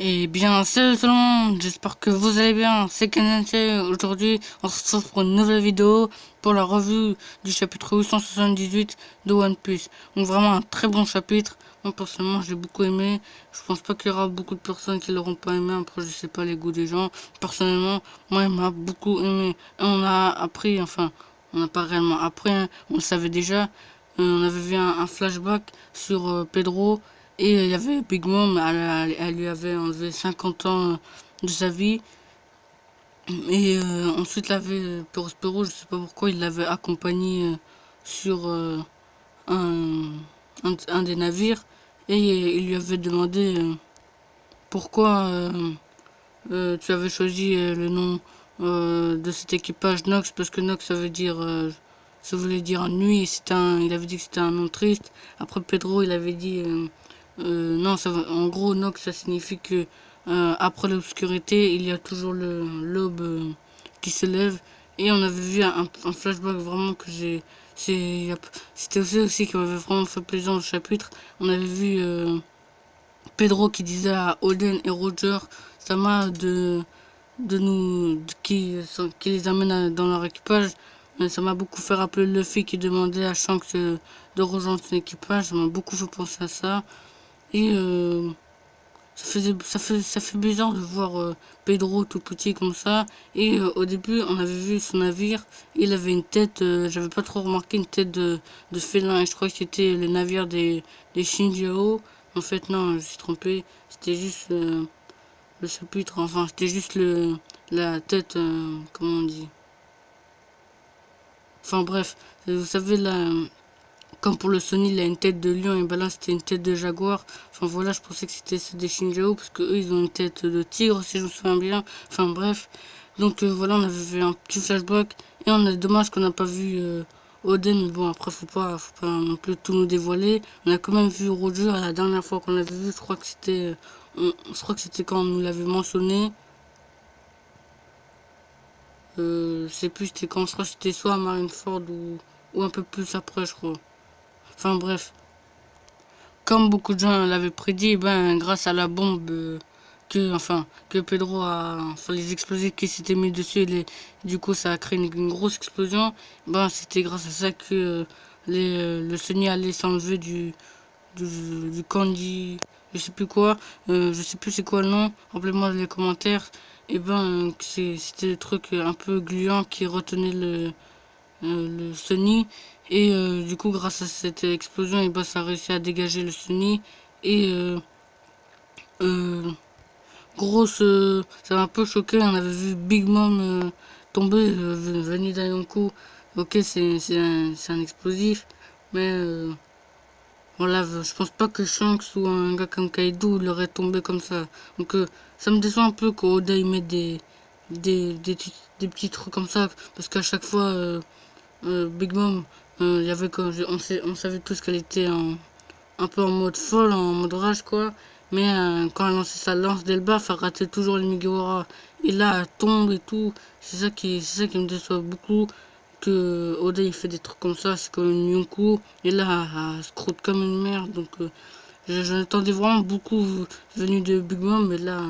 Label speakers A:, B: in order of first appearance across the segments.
A: Et bien, salut tout le monde, j'espère que vous allez bien, c'est KNC. Aujourd'hui, on se retrouve pour une nouvelle vidéo pour la revue du chapitre 878 de One Piece. Donc vraiment un très bon chapitre, moi personnellement j'ai beaucoup aimé. Je pense pas qu'il y aura beaucoup de personnes qui l'auront pas aimé, après je sais pas les goûts des gens. Personnellement, moi il m'a beaucoup aimé. Et on a appris, enfin, on n'a pas réellement appris, hein, on le savait déjà. On avait vu un flashback sur Pedro. Et il y avait Big Mom, elle lui avait enlevé 50 ans de sa vie. Et ensuite, il avait Perospero, je sais pas pourquoi, il l'avait accompagné sur un, un des navires. Et il lui avait demandé pourquoi tu avais choisi le nom de cet équipage Nox, parce que Nox ça voulait dire nuit. Il avait dit que c'était un nom triste. Après Pedro, il avait dit non, en gros, Nox, ça signifie que après l'obscurité, il y a toujours l'aube qui se lève. Et on avait vu un flashback vraiment que j'ai. C'était aussi qui m'avait vraiment fait plaisir dans le chapitre. On avait vu Pedro qui disait à Oden et Roger, Sama, qui les amène dans leur équipage. Ça m'a beaucoup fait rappeler Luffy qui demandait à Shanks de rejoindre son équipage. Ça m'a beaucoup fait penser à ça. Et ça fait bizarre de voir Pedro tout petit comme ça. Et au début, on avait vu son navire. Il avait une tête, j'avais pas trop remarqué, une tête de félin. Et je crois que c'était le navire des Shinjao. En fait, non, je me suis trompé. C'était juste le chapitre, enfin, c'était juste la tête, comment on dit. Enfin, bref, vous savez, là, comme pour le Sony, il a une tête de lion et ben là c'était une tête de jaguar. Enfin voilà, je pensais que c'était ceux des Shinjao parce que eux ils ont une tête de tigre si je me souviens bien. Enfin bref. Donc voilà, on avait vu un petit flashback et on a dommage qu'on n'a pas vu Oden, mais bon après faut pas non plus tout nous dévoiler. On a quand même vu Roger la dernière fois qu'on l'avait vu, je crois que c'était je crois que c'était quand on nous l'avait mentionné. Je sais plus c'était quand, je crois que c'était soit à Marineford ou un peu plus après je crois. Enfin bref. Comme beaucoup de gens l'avaient prédit, ben, grâce à la bombe que Pedro a, enfin, les explosifs qui s'étaient mis dessus, du coup, ça a créé une grosse explosion. Ben, c'était grâce à ça que le Sony allait s'enlever du candy, je sais plus quoi, je sais plus c'est quoi le nom, rappelez-moi dans les commentaires. Et ben, c'était le truc un peu gluant qui retenait le Sony. Et du coup, grâce à cette explosion, et ben, ça a réussi à dégager le Sony. Et euh, grosse, ça m'a un peu choqué. On avait vu Big Mom tomber, venu d'un Yonkou. Ok, c'est un explosif, mais voilà, je pense pas que Shanks ou un gars comme Kaido l'aurait tombé comme ça. Donc ça me déçoit un peu qu'Oda il mette des petits trucs comme ça, parce qu'à chaque fois, Big Mom, il y avait on savait tous qu'elle était un peu en mode folle, en mode rage quoi. Mais quand elle lançait sa lance d'Elbaf, elle ratait toujours les Mugiwara. Et là, elle tombe et tout. C'est ça qui me déçoit beaucoup. Que Oda il fait des trucs comme ça, c'est comme une Yonkou. Et là, elle se croûte comme une merde. Donc, j'en attendais vraiment beaucoup venu de Big Mom. Mais là,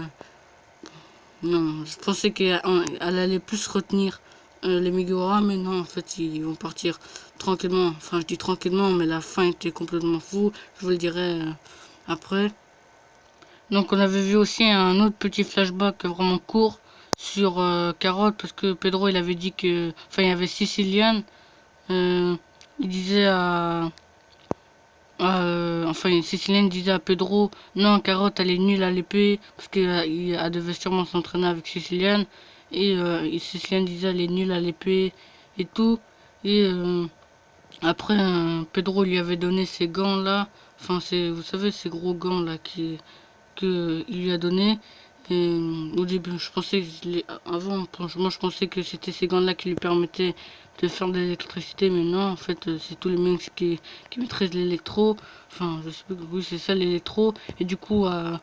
A: non, je pensais qu'elle allait plus retenir les Megawara, mais non, en fait, ils vont partir tranquillement. Enfin, je dis tranquillement, mais la fin était complètement fou. Je vous le dirai après. Donc, on avait vu aussi un autre petit flashback vraiment court sur Carotte, parce que Pedro, il avait dit que... Enfin, il y avait Sicilian. Il disait enfin, Sicilienne disait à Pedro, non, Carotte, elle est nulle à l'épée, parce qu'elle devait sûrement s'entraîner avec Sicilienne. Et Sicilienne disait, elle est nulle à l'épée, et tout. Et après, Pedro lui avait donné ces gants-là. Enfin, vous savez, ces gros gants-là que il lui a donné. Et au début, je pensais, avant, moi je pensais que c'était ces gants-là qui lui permettaient de faire de l'électricité, mais non, en fait, c'est tous les mecs qui maîtrisent l'électro. Enfin, je sais plus, oui, c'est ça l'électro. Et du coup, a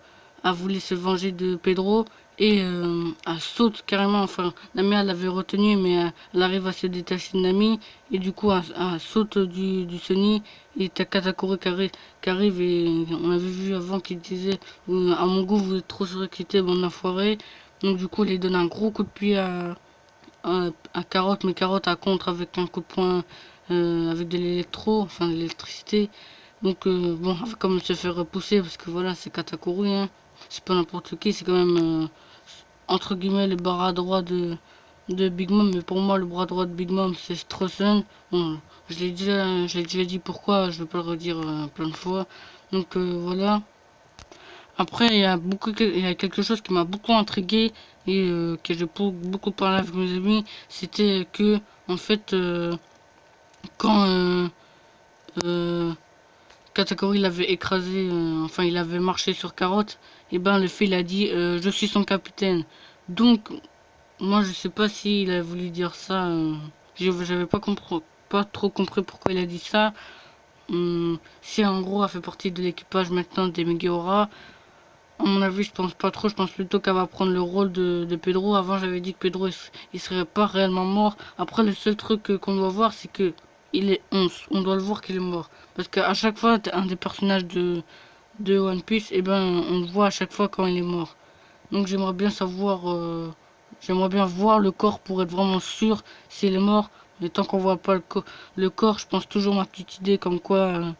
A: voulu se venger de Pedro. et elle saute carrément. Enfin, Nami elle l'avait retenue, mais elle arrive à se détacher de Nami, et du coup elle saute du Sunny, et t'as Katakuri qui arrive, et on avait vu avant qu'il disait à mon goût vous êtes trop surexcité, bon enfoiré. Donc du coup il lui donne un gros coup de pied à Carotte, mais Carotte à contre avec un coup de poing avec de l'électro, enfin de l'électricité. Donc bon, comme elle se fait repousser, parce que voilà, c'est Katakuri, hein. C'est pas n'importe qui, c'est quand même entre guillemets le bras droit de Big Mom, mais pour moi le bras droit de Big Mom c'est Strossen. Bon, je l'ai déjà dit pourquoi, je vais pas le redire plein de fois. Donc voilà. Après il y a quelque chose qui m'a beaucoup intrigué et que j'ai beaucoup parlé avec mes amis, c'était que en fait quand Katakuri l'avait écrasé, enfin il avait marché sur Carotte, et ben le fait il a dit je suis son capitaine. Donc moi je sais pas s'il a voulu dire ça, j'avais pas trop compris pourquoi il a dit ça. Si en gros elle fait partie de l'équipage maintenant des Meguiora, à mon avis je pense pas trop, je pense plutôt qu'elle va prendre le rôle de Pedro. Avant j'avais dit que Pedro il serait pas réellement mort. Après le seul truc qu'on doit voir c'est que il est 11, on doit le voir qu'il est mort. Parce qu'à chaque fois un des personnages de One Piece, et ben on le voit à chaque fois quand il est mort. Donc j'aimerais bien savoir, j'aimerais bien voir le corps pour être vraiment sûr s'il est mort. Mais tant qu'on voit pas le corps, je pense toujours ma petite idée comme quoi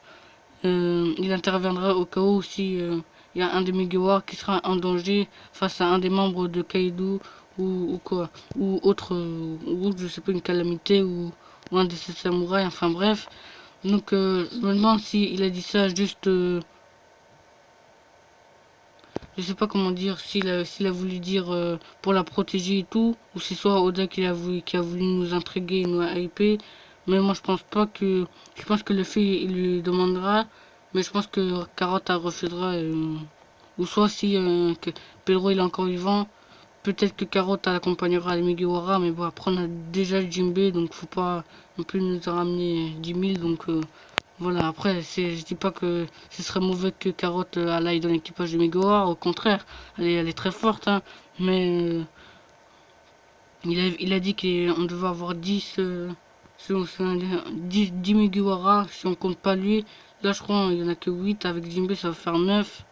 A: il interviendra au cas où si il y a un des Mugiwara qui sera en danger face à un des membres de Kaido ou quoi, ou autre, ou je sais pas, une calamité ou un de ses samouraïs, enfin bref. Donc je me demande si il a dit ça juste je sais pas comment dire, s'il a voulu dire pour la protéger et tout, ou c'est soit Oda qui a voulu nous intriguer, nous hyper. Mais moi je pense pas que, je pense que le fait il lui demandera, mais je pense que Carrot refusera, ou soit si que Pedro il est encore vivant, peut-être que Carrot accompagnera les Mugiwara, mais bon après on a déjà le Jinbe, donc faut pas non plus nous ramener 10 000, donc voilà, après, je dis pas que ce serait mauvais que Carotte elle aille dans l'équipage de Megawar, au contraire, elle est très forte, hein, mais il a dit qu'on devait avoir 10 Megawara si on compte pas lui. Là, je crois il y en a que 8, avec Jinbe ça va faire 9.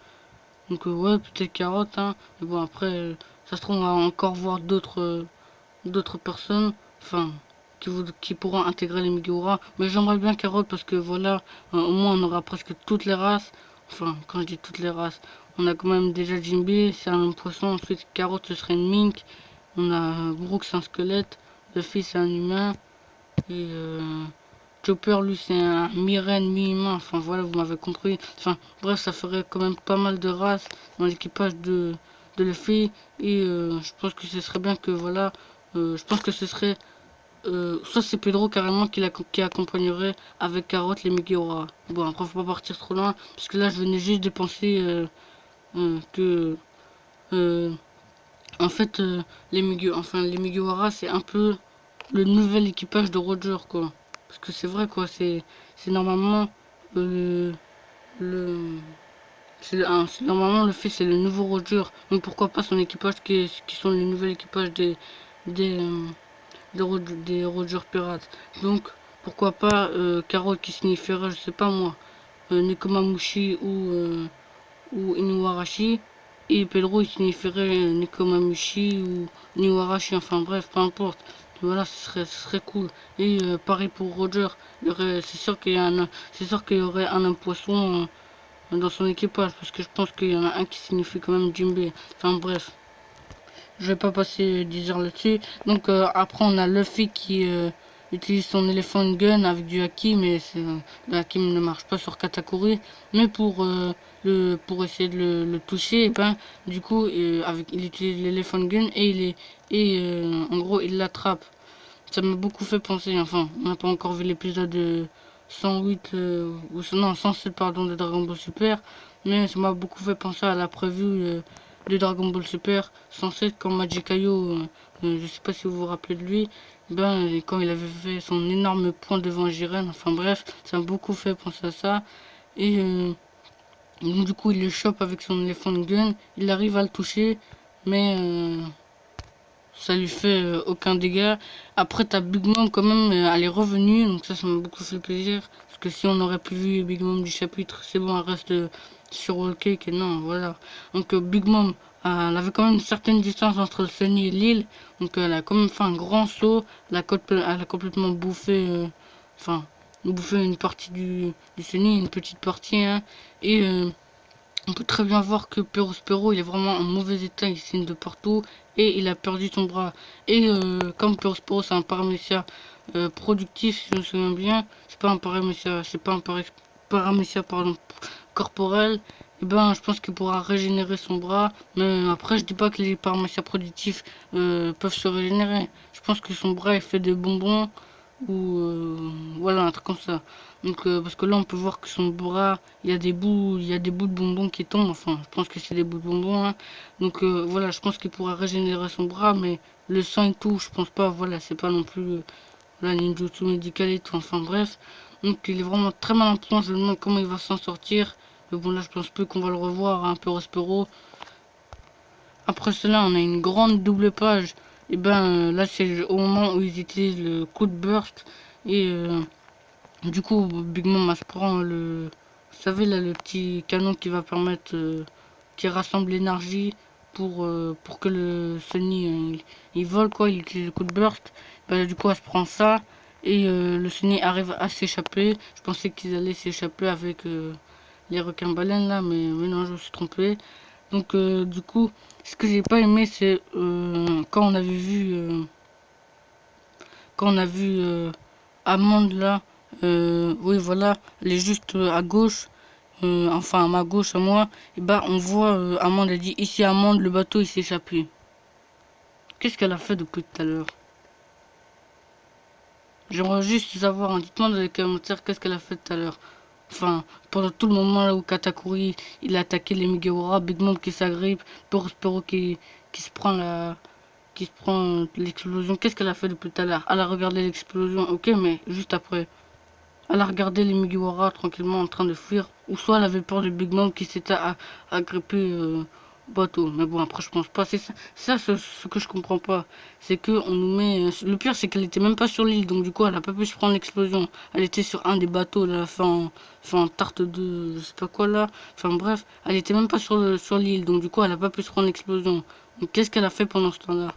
A: Donc ouais, peut-être Carotte, hein, mais bon, après, ça se trouve, on va encore voir d'autres personnes, enfin, qui pourront intégrer les Mugiwara. Mais j'aimerais bien Carotte parce que voilà, au moins on aura presque toutes les races. Enfin, quand je dis toutes les races, on a quand même déjà Jinbe, c'est un poisson. Ensuite, Carotte, ce serait une mink. On a Brook, c'est un squelette. Luffy, c'est un humain. Et Chopper, lui, c'est un mi-reine, mi-humain. Enfin, voilà, vous m'avez compris. Enfin, bref, ça ferait quand même pas mal de races dans l'équipage de Luffy. Et je pense que ce serait bien que, voilà, je pense que ce serait soit c'est Pedro carrément qui accompagnerait avec Carotte les Mugiwara. Bon, après, faut pas partir trop loin, parce que là, je venais juste de penser que, euh, en fait, les Mugiwara, c'est un peu le nouvel équipage de Roger, quoi. Parce que c'est vrai, quoi, c'est normalement euh, le... Normalement, le fait, c'est le nouveau Roger. Donc, pourquoi pas son équipage qui sont les nouveaux équipages des, euh, des Roger Pirates. Donc, pourquoi pas Carotte qui signifierait, je sais pas moi, Nekomamushi ou Inuarashi. Et Pedro il signifierait Nekomamushi ou Inuarashi, enfin bref, peu importe. Voilà, ce serait cool. Et pareil pour Roger, c'est sûr c'est sûr qu'il y aurait un poisson dans son équipage, parce que je pense qu'il y en a un qui signifie quand même Jimbe. Enfin bref. Je vais pas passer 10 heures là-dessus. Donc après on a Luffy qui utilise son Elephant Gun avec du haki, mais le haki ne marche pas sur Katakuri. Mais pour essayer de le toucher, et ben du coup il utilise l'Elephant Gun et en gros il l'attrape. Ça m'a beaucoup fait penser. Enfin, on n'a pas encore vu l'épisode 108 ou non 107 pardon de Dragon Ball Super, mais ça m'a beaucoup fait penser à la prévue de Dragon Ball Super 107 quand Magikayo, je sais pas si vous vous rappelez de lui, ben quand il avait fait son énorme point devant Jiren, enfin bref, ça m'a beaucoup fait penser à ça. Et donc du coup il le chope avec son Elephant Gun, il arrive à le toucher, mais ça lui fait aucun dégât. Après, t'as Big Mom quand même, elle est revenue, donc ça m'a beaucoup fait plaisir. Parce que si on aurait pu vu Big Mom du chapitre, c'est bon, elle reste sur le cake, et non, voilà. Donc Big Mom, elle avait quand même une certaine distance entre le Sunny et l'île, donc elle a quand même fait un grand saut, elle a complètement bouffé, enfin, bouffé une partie du Sunny, une petite partie, hein, et on peut très bien voir que Perospero, il est vraiment en mauvais état, il saigne de partout et il a perdu son bras. Et comme Perospero, c'est un paramécia productif, si je me souviens bien, c'est pas un paramécia, paramécia pardon, corporel, et ben je pense qu'il pourra régénérer son bras. Mais après, je dis pas que les paramécias productifs peuvent se régénérer. Je pense que son bras est fait de bonbons ou voilà, un truc comme ça. Donc parce que là on peut voir que son bras, il y a des bouts de bonbons qui tombent, enfin je pense que c'est des bouts de bonbons, hein. Donc voilà, je pense qu'il pourra régénérer son bras, mais le sang et tout, je pense pas, voilà, c'est pas non plus la ninjutsu médical et tout, enfin bref. Donc il est vraiment très mal en point, je me demande comment il va s'en sortir. Mais bon, là je pense plus qu'on va le revoir, un peu Prospero. Après cela, on a une grande double page. Et ben là c'est au moment où ils utilisent le coup de burst. Et du coup, Big Mom elle se prend le... Vous savez là, le petit canon qui va permettre... qui rassemble l'énergie pour que le Sunny il vole quoi, il utilise le coup de burst. Ben, du coup elle se prend ça. Et le Sunny arrive à s'échapper. Je pensais qu'ils allaient s'échapper avec les requins baleines là, mais non, je me suis trompé. Donc du coup, ce que j'ai pas aimé, c'est quand on a vu Amande là, oui voilà, elle est juste à gauche, enfin à ma gauche à moi, et bah on voit Amande, elle dit ici Amande, le bateau il s'est échappé. Qu'est-ce qu'elle a fait depuis tout à l'heure? J'aimerais juste savoir, hein, dites-moi dans les commentaires qu'est-ce qu'elle a fait tout à l'heure. Enfin, pendant tout le moment là où Katakuri il a attaqué les Mugiwara, Big Mom qui s'agrippe, Perospero qui se prend l'explosion. Qu'est-ce qu'elle a fait depuis tout à l'heure? Elle a regardé l'explosion, ok, mais juste après. Elle a regardé les Mugiwara tranquillement en train de fuir. Ou soit elle avait peur de Big Mom qui s'était agrippé au bateau. Mais bon, après, je pense pas. C'est ça, ce que je comprends pas. C'est que on nous met. Le pire, c'est qu'elle était même pas sur l'île. Donc, du coup, elle a pas pu se prendre l'explosion. Elle était sur un des bateaux. Là, fait en tarte de. Je sais pas quoi là. Enfin, bref. Elle était même pas sur l'île. Donc, du coup, elle a pas pu se prendre l'explosion. Donc, qu'est-ce qu'elle a fait pendant ce temps-là?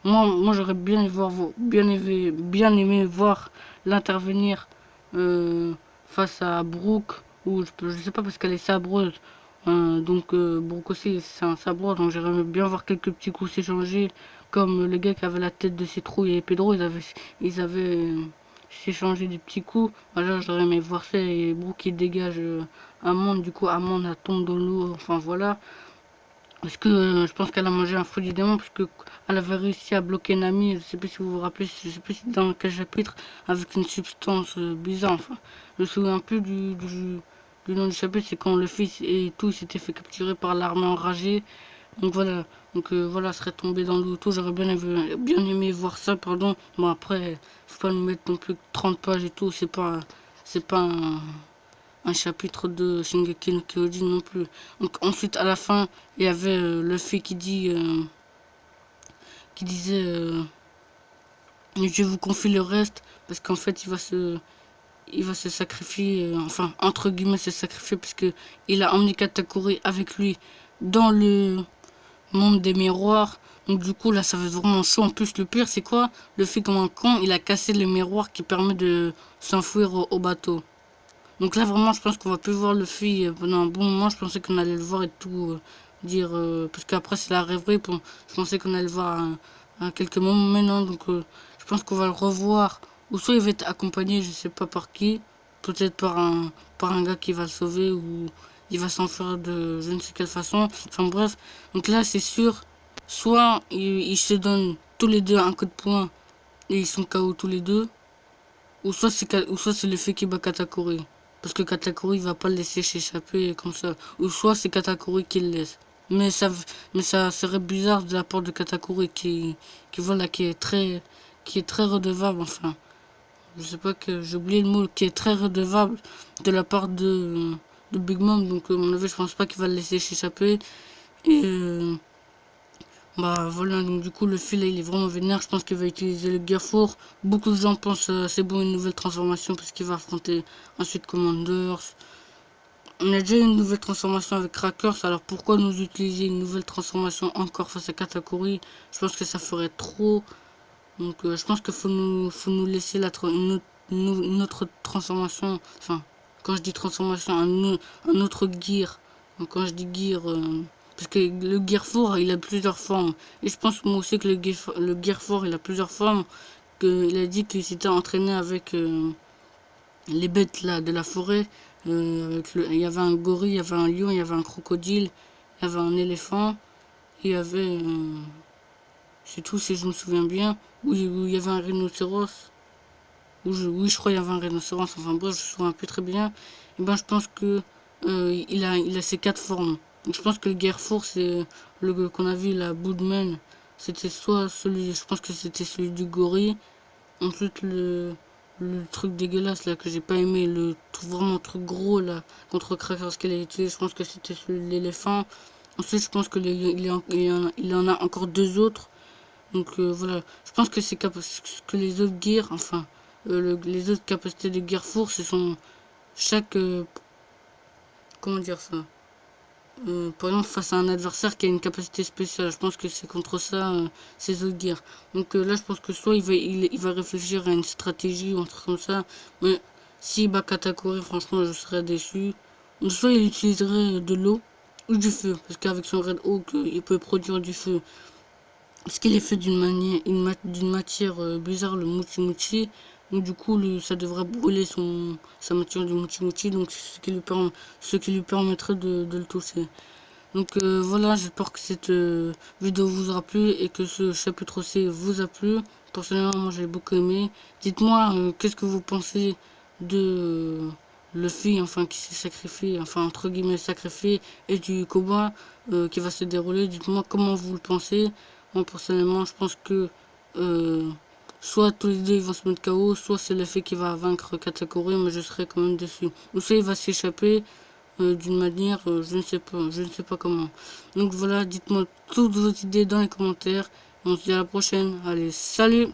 A: Moi j'aurais bien aimé voir l'intervenir face à Brooke, ou je sais pas parce qu'elle est sabreuse. Donc Brooke aussi c'est un sabreur, donc j'aimerais bien voir quelques petits coups s'échanger, comme le gars qui avait la tête de Citrouille et Pedro, ils avaient s'échangé des petits coups. Voilà, j'aurais aimé voir ça et Brooke qui dégage Amande, du coup Amande elle tombe dans l'eau, enfin voilà. Parce que je pense qu'elle a mangé un fruit du démon, parce que elle avait réussi à bloquer Nami, je sais plus si vous vous rappelez, je sais plus dans quel chapitre, avec une substance bizarre, enfin. Je me souviens plus du nom du chapitre, c'est quand le fils et tout s'était fait capturer par l'armée enragée. Donc voilà, voilà, serait tombé dans l'eau, tout, j'aurais bien aimé voir ça, pardon. Bon après, faut pas nous mettre non plus 30 pages et tout, c'est pas un chapitre de Shingeki no Kyojin non plus. Donc ensuite à la fin, il y avait Luffy qui disait je vous confie le reste parce qu'en fait il va se sacrifier, enfin entre guillemets se sacrifier parce que il a emmené Katakuri avec lui dans le monde des miroirs. Donc du coup là ça va être vraiment chaud. En plus le pire c'est quoi? Le fait comme un con il a cassé le miroir qui permet de s'enfuir au bateau. Donc là, vraiment, je pense qu'on va plus voir le fille pendant un bon moment. Je pensais qu'on allait le voir et tout dire. Parce qu'après, c'est la rêverie. Je pensais qu'on allait le voir à quelques moments. Mais non, donc je pense qu'on va le revoir. Ou soit il va être accompagné, je sais pas par qui. Peut-être par un gars qui va le sauver. Ou il va s'enfuir de je ne sais quelle façon. Enfin bref. Donc là, c'est sûr. Soit ils se donnent tous les deux un coup de poing. Et ils sont KO tous les deux. Ou soit c'est le fait qui bat Katakuri. Parce que Katakuri va pas le laisser s'échapper comme ça. Ou soit c'est Katakuri qui le laisse. Mais ça serait bizarre de la part de Katakuri voilà, qui est très redevable, enfin. Je sais pas que, j'ai oublié le mot, qui est très redevable de la part de Big Mom. Donc, à mon avis, je pense pas qu'il va le laisser s'échapper. Et bah voilà, donc du coup le fil là, il est vraiment vénère, je pense qu'il va utiliser le Gearfour. Beaucoup de gens pensent c'est bon une nouvelle transformation parce qu'il va affronter ensuite Commanders. On a déjà une nouvelle transformation avec Crackers, alors pourquoi nous utiliser une nouvelle transformation encore face à Katakuri? Je pense que ça ferait trop. Donc je pense qu'il faut nous laisser une autre transformation. Enfin, quand je dis transformation, un autre gear. Donc quand je dis gear, parce que le gear 4 il a plusieurs formes. Et je pense moi aussi que le gear 4 il a plusieurs formes. Il a dit qu'il s'était entraîné avec les bêtes là de la forêt. Il y avait un gorille, il y avait un lion, il y avait un crocodile, il y avait un éléphant, il y avait c'est tout si je me souviens bien. Où il y avait un rhinocéros. Oui, je crois qu'il y avait un rhinocéros. Enfin bref, je me souviens plus très bien. Et ben je pense que il a ces quatre formes. Donc, je pense que le Gearfour, c'est le qu'on a vu, la Boodman. C'était soit celui, je pense que c'était celui du gorille. Ensuite le truc dégueulasse là que j'ai pas aimé, vraiment truc gros là contre Crackers qu'elle a utilisé, je pense que c'était celui de l'éléphant. Ensuite je pense que il en a encore deux autres. Donc voilà, je pense que que les autres gears, enfin les autres capacités de Gearfour, ce sont chaque comment dire ça. Par exemple, face à un adversaire qui a une capacité spéciale, je pense que c'est contre ça ces autres gears. Donc là, je pense que soit il va réfléchir à une stratégie ou un truc comme ça. Mais s'il bat Katakuri, franchement, je serais déçu. Soit il utiliserait de l'eau ou du feu, parce qu'avec son Red Hawk, il peut produire du feu. Parce qu'il est fait d'une matière bizarre, le Mochi Mochi. Donc du coup, ça devrait brûler sa matière du Mochi Mochi. Donc c'est ce qui lui permettrait de le toucher. Donc voilà, j'espère que cette vidéo vous aura plu et que ce chapitre C vous a plu. Personnellement, moi j'ai beaucoup aimé. Dites-moi qu'est-ce que vous pensez de Luffy, enfin qui s'est sacrifié, enfin entre guillemets sacrifié, et du combat qui va se dérouler. Dites-moi comment vous le pensez. Moi personnellement, je pense que euh, soit tous les deux ils vont se mettre KO, soit c'est Luffy qui va vaincre Katakuri, mais je serais quand même déçu. Ou soit il va s'échapper d'une manière, je ne sais pas comment. Donc voilà, dites-moi toutes vos idées dans les commentaires. On se dit à la prochaine. Allez, salut!